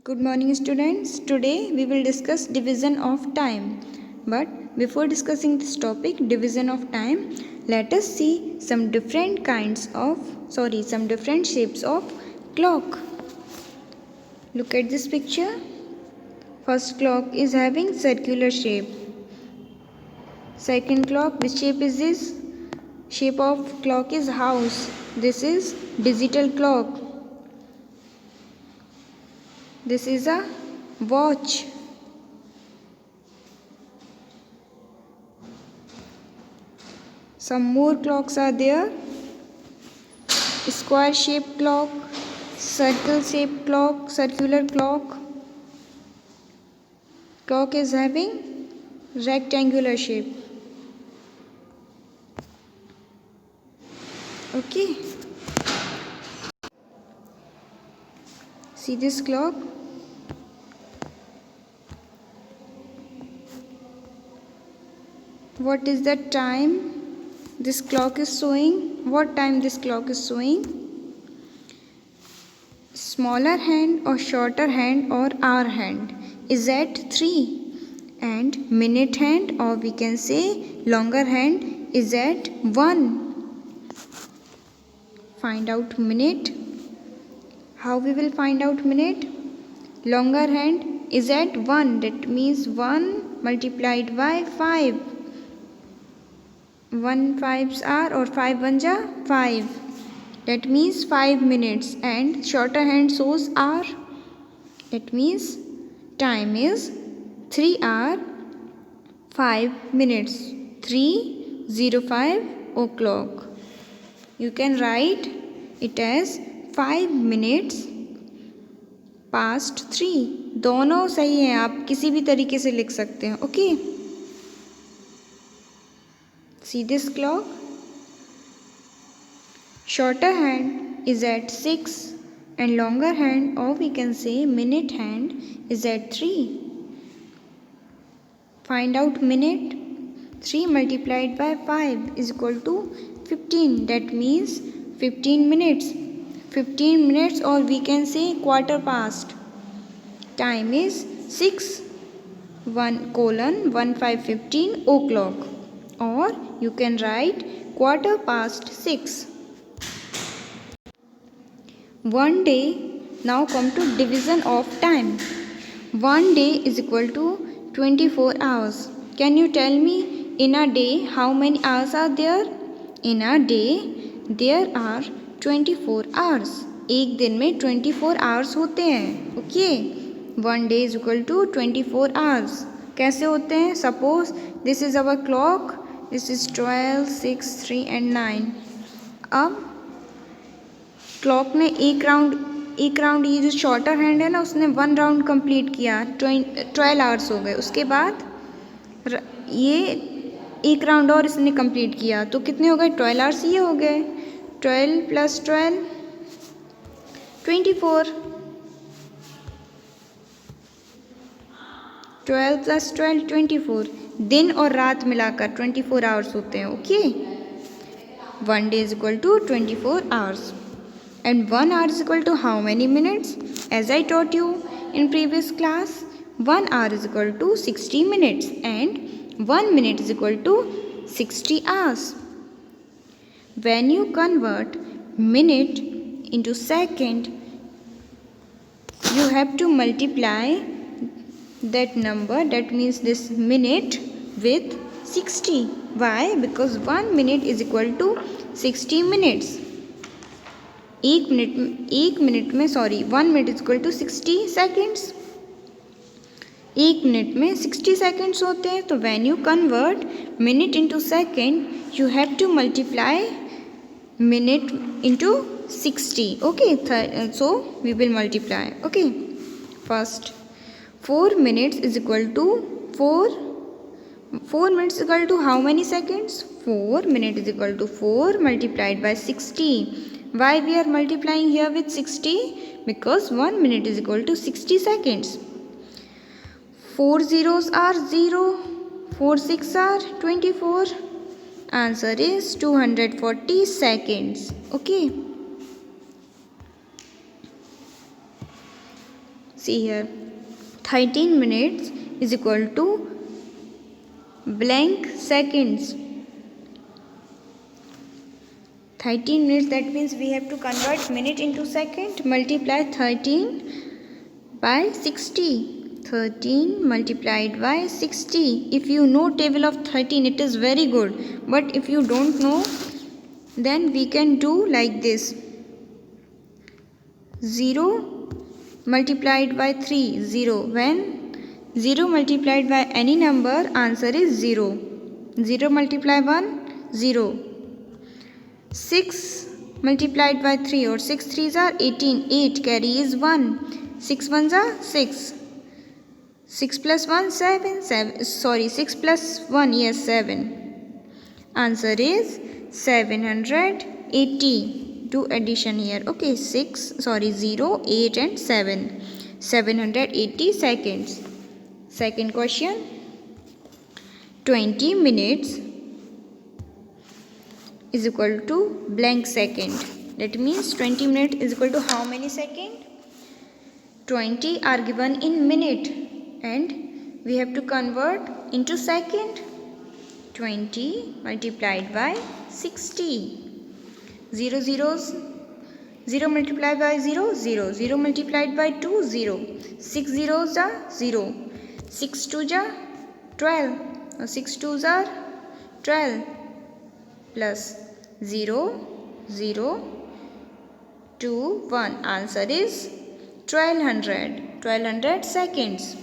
Good morning students. Today we will discuss division of time. But before discussing this topic, division of time, let us see some different shapes of clock. Look at this picture. First clock is having circular shape. Second clock, which shape is this? Shape of clock is house. This is digital clock. This is a watch. Some more clocks are there. Square shaped clock, circle shaped clock, circular clock. Clock is having rectangular shape. Okay. See this clock? What is the time this clock is showing? What time this clock is showing? Smaller hand or shorter hand or hour hand is at 3, and minute hand, or we can say longer hand, is at 1. Find out minute. How we will find out minute? Longer hand is at 1. That means 1 multiplied by 5. 1 5s are, or 5 1s are 5. That means 5 minutes, and shorter hand shows hour. That means time is 3 hour 5 minutes. 3:05 o'clock. You can write it as 5 minutes past 3. दोनों सही हैं, आप किसी भी तरीके से लिख सकते हैं. Okay. See this clock? Shorter hand is at 6 and longer hand, or we can say minute hand, is at 3. Find out minute. 3 multiplied by 5 is equal to 15. That means 15 minutes. 15 minutes, or we can say quarter past. Time is 6:1:15 o'clock. Or you can write quarter past 6. One day. Now come to division of time. One day is equal to 24 hours. Can you tell me in a day how many hours are there? In a day there are 24 hours. एक दिन में 24 hours होते हैं. Okay. One day is equal to 24 hours. कैसे होते हैं? Suppose this is our clock. This is 12, 6, 3 and 9. अब clock ने एक राउंड ये जो शॉर्टर हैंड है ना, उसने 1 राउंड कंप्लीट किया. 12 आवर्स हो गए. उसके बाद ये एक राउंड और इसने कंप्लीट किया, तो कितने हो गए? 12 आवर्स ये हो गए. 12 + 12 24. 12 + 12 24. दिन और रात मिलाकर 24 आवर्स होते हैं. Okay. 1 day is equal to 24 hours. And 1 hour is equal to how many minutes? As I taught you in previous class, 1 hour is equal to 60 minutes and 1 minute is equal to 60 hours. When you convert minute into second, you have to multiply that number, that means this minute, with 60. Why? Because 1 minute is equal to 60 minutes. 1 minute में 1 minute is equal to 60 seconds. 1 minute में 60 seconds होते हैं. तो when you convert minute into second, you have to multiply minute into 60. Okay. So we will multiply. Okay. First, 4 minutes is equal to 4 minutes is equal to how many seconds? 4 minutes is equal to 4 multiplied by 60. Why we are multiplying here with 60? Because 1 minute is equal to 60 seconds. 4 zeros are 0. 4 6 are 24. Answer is 240 seconds. Okay. See here, 13 minutes is equal to blank seconds. 13 minutes, that means we have to convert minute into second. Multiply 13 by 60. 13 multiplied by 60. If you know table of 13, it is very good. But if you don't know, then we can do like this. 0 multiplied by 3, 0. When 0 multiplied by any number, answer is 0. 0 multiplied by 1, 0. 6 multiplied by 3 or 6 3s are 18. 8 carry is 1. 6 1s are 6. 6 plus 1 7. 6 plus 1, yes, 7. Answer is 780. Do addition here. Okay, 0, 8 and 7. 780 seconds. Second question. 20 minutes is equal to blank second. That means 20 minutes is equal to how many second? 20 are given in minute and we have to convert into second. 20 multiplied by 60. 0 zeros. 0 multiplied by 0, 0. 0 multiplied by 2, 0. 6 zeros are 0. 6 2s are 12. 6 2s are 12. Plus 0, 0, 2, 1. Answer is 1200. 1200 seconds.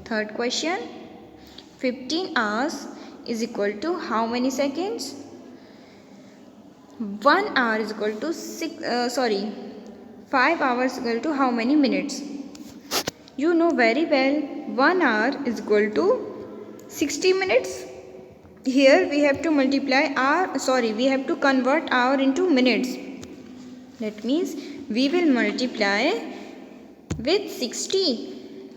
Third question. 15 hours is equal to how many seconds? 1 hour is equal to 5 hours is equal to how many minutes? You know very well 1 hour is equal to 60 minutes. Here we have to we have to convert hour into minutes. That means we will multiply with 60.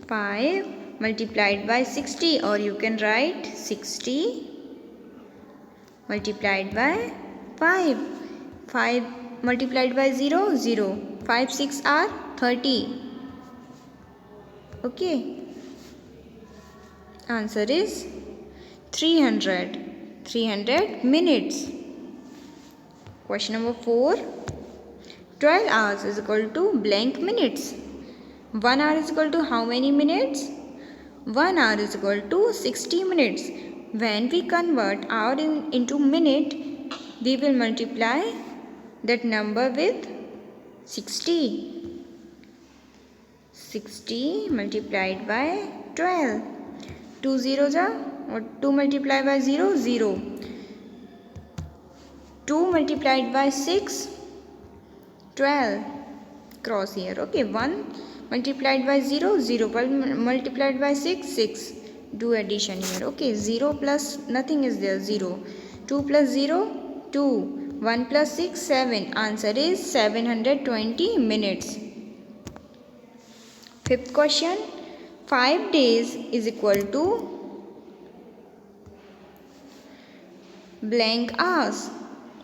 5 multiplied by 60, or you can write 60 multiplied by 5. 5 multiplied by 0, 0. 5 6 are 30. Okay. Answer is 300. 300 minutes. Question number 4. 12 hours is equal to blank minutes. 1 hour is equal to how many minutes? 1 hour is equal to 60 minutes. When we convert hour into minute, we will multiply that number with 60. 60 multiplied by 12. 2 zeros are, or 2 multiplied by 0, 0. 2 multiplied by 6, 12. Cross here. Okay, 1 multiplied by 0, 0. 1 multiplied by 6, 6. Do addition here. Okay, 0 plus nothing is there, 0. 2 plus 0, 2. 1 plus 6, 7. Answer is 720 minutes. Fifth question. 5 days is equal to blank hours.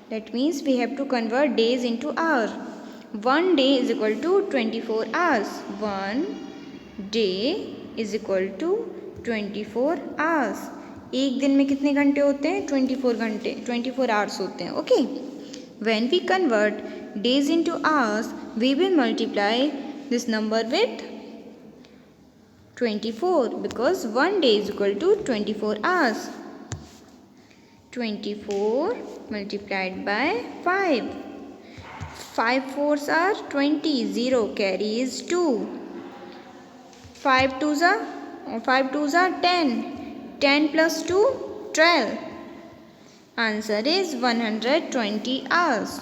That means we have to convert days into hours. 1 day is equal to 24 hours. 1 day is equal to 24 hours. एक दिन में कितने घंटे होते हैं? 24 घंटे, 24 hours होते हैं. Okay. When we convert days into hours, we will multiply this number with 24, because 1 day is equal to 24 hours. 24 multiplied by 5. 5 4s are 20. 0 carry is 2. 5 2s are 10. 10 plus 2, 12. Answer is 120 hours.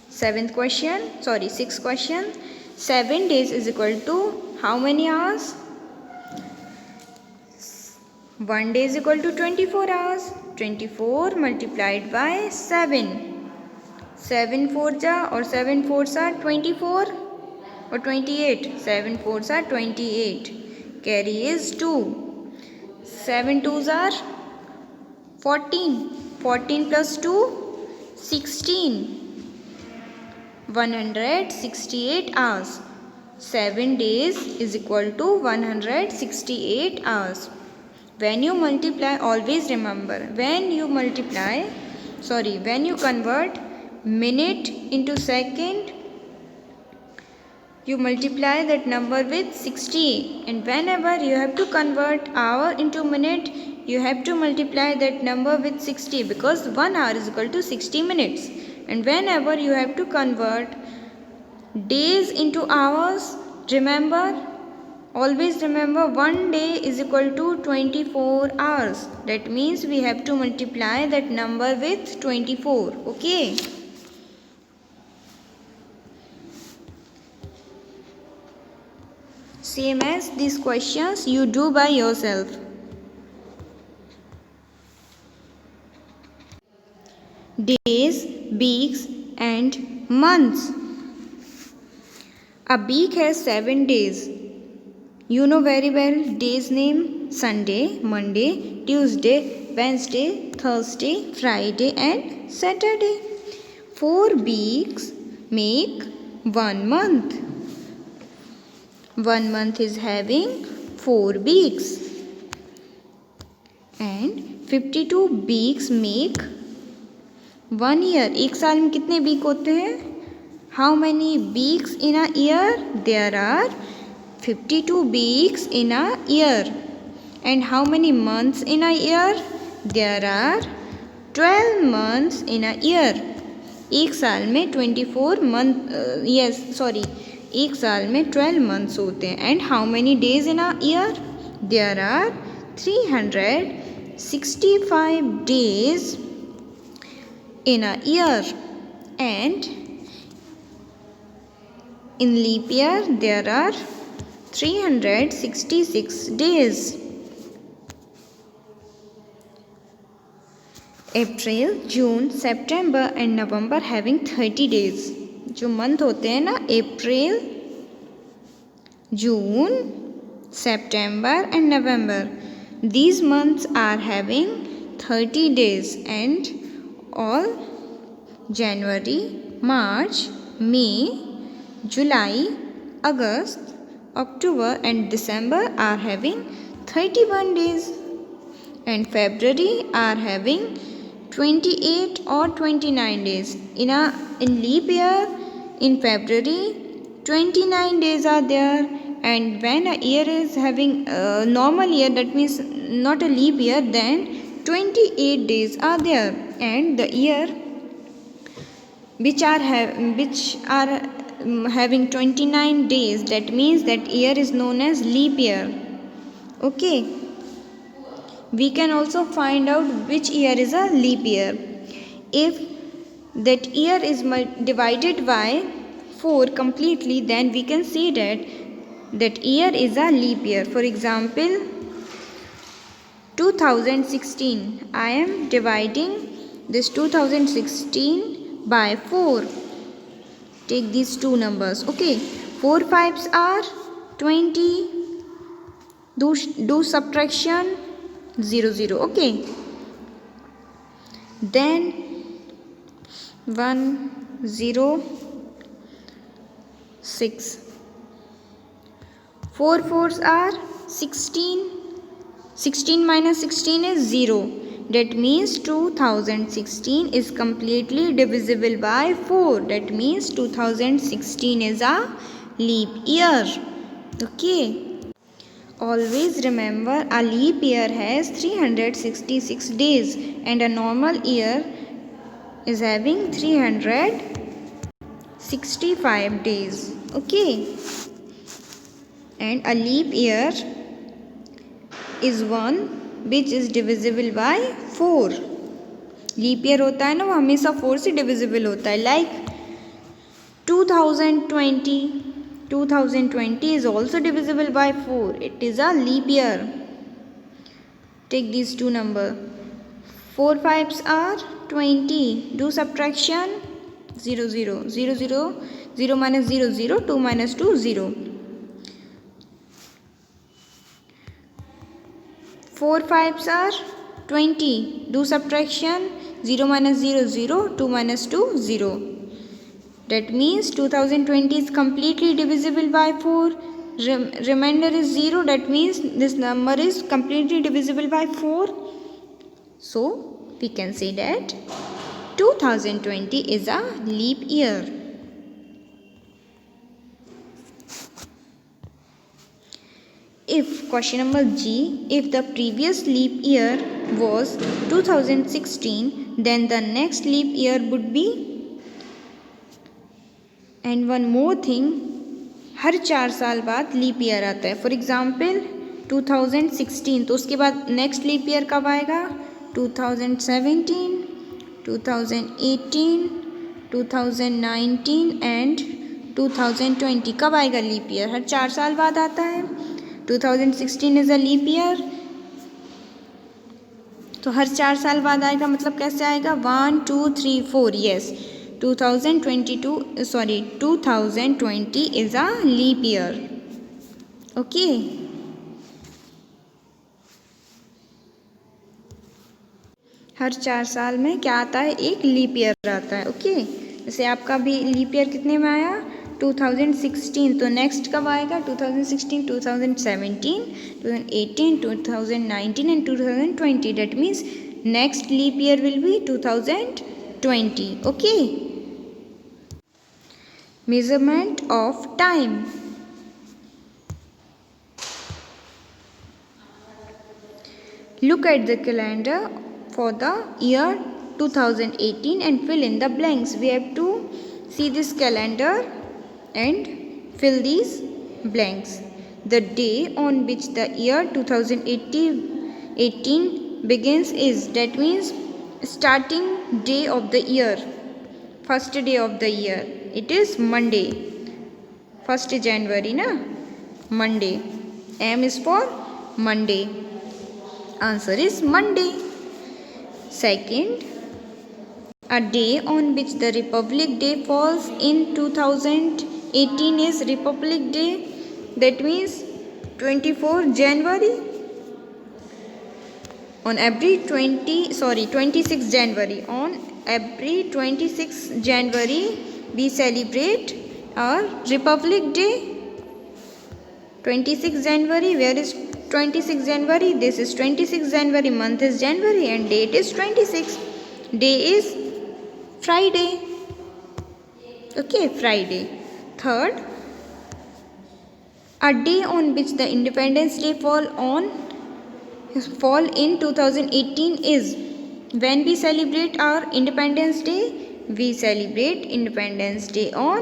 Sixth question. 7 days is equal to how many hours? 1 day is equal to 24 hours. 24 multiplied by 7. 7 4s are, or 7 4s are 24 or 28. 7 4s are 28. Carry is 2. 7 2s are 14. 14 plus 2, 16. 168 hours. 7 days is equal to 168 hours. When you multiply, always remember, when you convert minute into second, you multiply that number with 60, and whenever you have to convert hour into minute, you have to multiply that number with 60, because 1 hour is equal to 60 minutes. And whenever you have to convert days into hours, always remember 1 day is equal to 24 hours. That means we have to multiply that number with 24. Okay. Same as these questions you do by yourself. Days, weeks and months. A week has 7 days. You know very well days name: Sunday, Monday, Tuesday, Wednesday, Thursday, Friday and Saturday. 4 weeks make 1 month. 1 month is having 4 weeks. And 52 weeks make 1 year. एक साल में कितने week होते हैं? How many weeks in a year? There are 52 weeks in a year. And how many months in a year? There are 12 months in a year. एक साल में 24 month एक साल में 12 months होते हैं. And how many days in a year? There are 365 days in a year. And in leap year there are 366 days. April, June, September and November having 30 days. जो month होते हैं ना, अप्रैल, जून, September and November, these months are having 30 days. And all January, March, May, July, August, October and December are having 31 days. And February are having 28 or 29 days. In leap year, in February, 29 days are there. And when a year is having a normal year, that means not a leap year, then 28 days are there. And the year which are having 29 days, that means that year is known as leap year. Okay. We can also find out which year is a leap year. If that year is divided by 4 completely, then we can say that year is a leap year. For example, 2016. I am dividing this 2016 by 4. Take these two numbers. Okay. 4 5s are 20. Do subtraction. 0 0. Okay. Then 1 0 6. 4 4s are 16. 16 minus 16 is 0. That means 2016 is completely divisible by 4. That means 2016 is a leap year. Okay. Always remember, a leap year has 366 days and a normal year is having 365 days. Okay. And a leap year is one which is divisible by 4. Leap year होता है ना, वो हमेशा 4 से divisible होता है. Like 2020 is also divisible by 4. It is a leap year. Take these two numbers. 4 5s are 20. Do subtraction. 0 0 0 0 0 minus 0 0 2 minus 2 0. 4 5s are 20. Do subtraction. 0 minus 0 0 2 minus 2 0. That means 2020 is completely divisible by 4. Remainder is 0. That means this number is completely divisible by 4. So we can say that 2020 is a leap year. If question number G, if the previous leap year was 2016, then the next leap year would be. And one more thing, हर 4 साल बाद leap year आता है. For example 2016, तो उसके बाद next leap year कब आएगा? 2017, 2018, 2019 and 2020. कब आएगा लीप ईयर? हर 4 साल बाद आता है. 2016 इज़ अ लीप ईयर, तो हर 4 साल बाद आएगा. मतलब कैसे आएगा? 1 2 3 4. Yes, 2020 is a leap year. Okay. हर 4 साल में क्या आता है? एक लीप ईयर आता है. ओके, जैसे आपका भी लीप ईयर कितने में आया? 2016. तो नेक्स्ट कब आएगा? 2016, 2017, 2018, 2019 and 2020. That means next leap year will be 2020. Okay. Measurement of time. Look at the calendar for the year 2018 and fill in the blanks. We have to see this calendar and fill these blanks. The day on which the year 2018 begins is, that means starting day of the year, first day of the year. It is Monday. 1st January na? Monday. M is for Monday. Answer is Monday. Second, a day on which the Republic Day falls in 2018 is Republic Day. That means 24 January. On every 26 January. On every 26 January we celebrate our Republic Day. 26 January, where is 26 January? This is 26 January, month is January and date is 26. Day is Friday. Okay, Friday. Third, a day on which the Independence Day fall in 2018 is, when we celebrate our Independence Day. We celebrate Independence Day on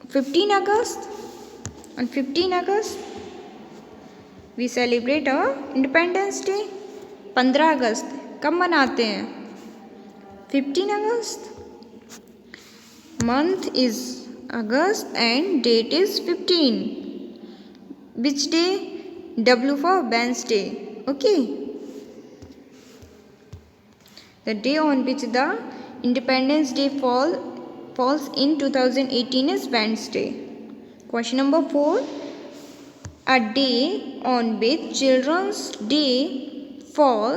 15 August. On 15 August we celebrate our Independence Day. 15 अगस्त कब मनाते हैं? 15 अगस्त. Month is August and date is 15. Which day? W for Wednesday. Okay. The day on which the Independence Day falls in 2018 is Wednesday. Question number 4. A day on which Children's Day fall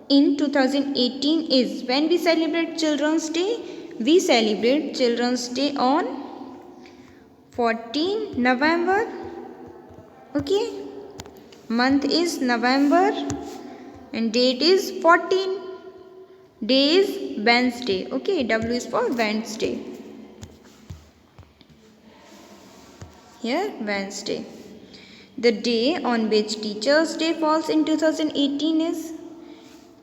in 2018 is, when we celebrate Children's Day? We celebrate Children's Day on 14 November. Okay. Month is November and date is 14. Day is Wednesday. Okay, W is for Wednesday. Here, Wednesday. The day on which Teachers' Day falls in 2018 is,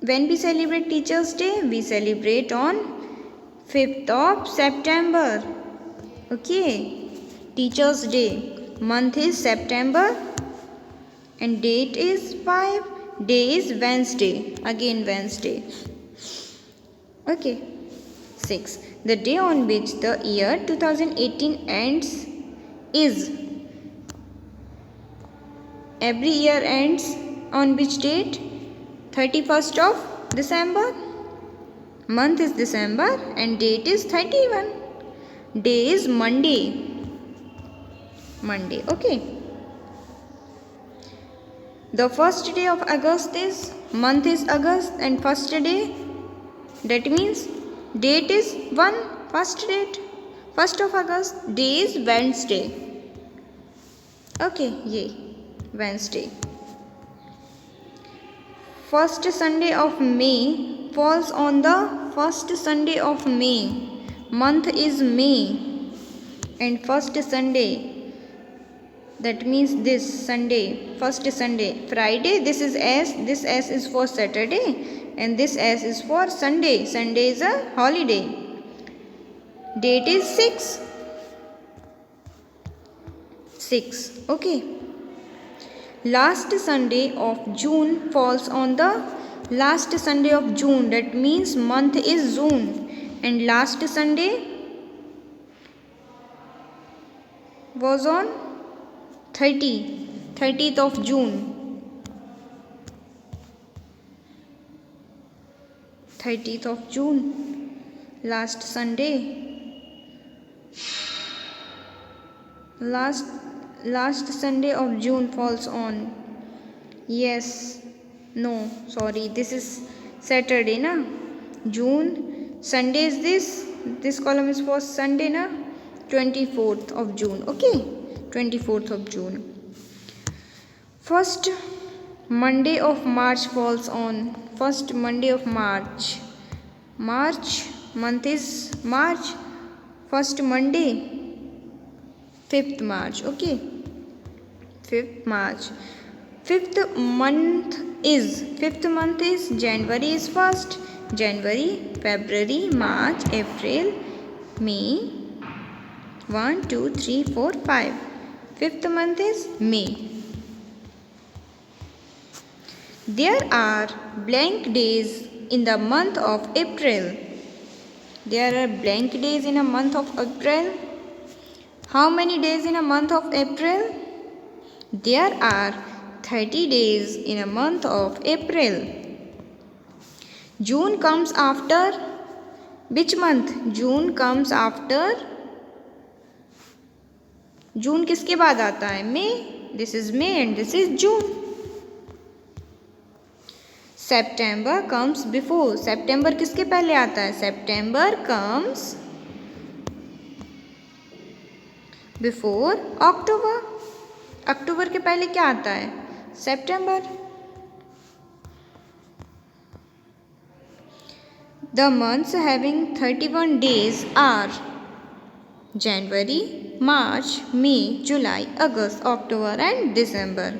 when we celebrate Teachers' Day? We celebrate on 5th of September. Okay, Teachers' Day. Month is September and date is 5. Day is Wednesday. Again Wednesday. Okay. 6. The day on which the year 2018 ends is, every year ends on which date? 31st of December. Month is December and date is 31. Day is Monday. Monday. Okay. The first day of August is, month is August and first day, that means date is 1 first date 1 अगस्त. Day is Wednesday. Okay, ये Wednesday. First Sunday of May falls on the first Sunday of May. Month is May, and first Sunday, that means this Sunday, first Sunday. Friday, this is S, this S is for Saturday, and this S is for Sunday. Sunday is a holiday. Date is 6. Okay. Last Sunday of June falls on the last Sunday of June. That means month is June, and last Sunday was on 30th of June. 30th of June, last Sunday. Last Sunday of June falls on, yes, no, sorry, this is Saturday na. June, Sunday is this column is for Sunday na. 24th of June. Okay, 24th of June. First Monday of March falls on first Monday of March. Month is March. First Monday, 5th March. Okay, 5th March. Fifth month is January is first. January, February, March, April, May. 1, 2, 3, 4, 5. Fifth month is May. There are blank days in the month of April. There are blank days in a month of April. How many days in a month of April? There are 30 days in a month of April. June comes after which month? June comes after, June किसके बाद आता है? May. This is May and this is June. September comes before. September किसके पहले आता है? September comes before October. अक्टूबर के पहले क्या आता है? September. The months having 31 days are January, March, May, July, August, October and December.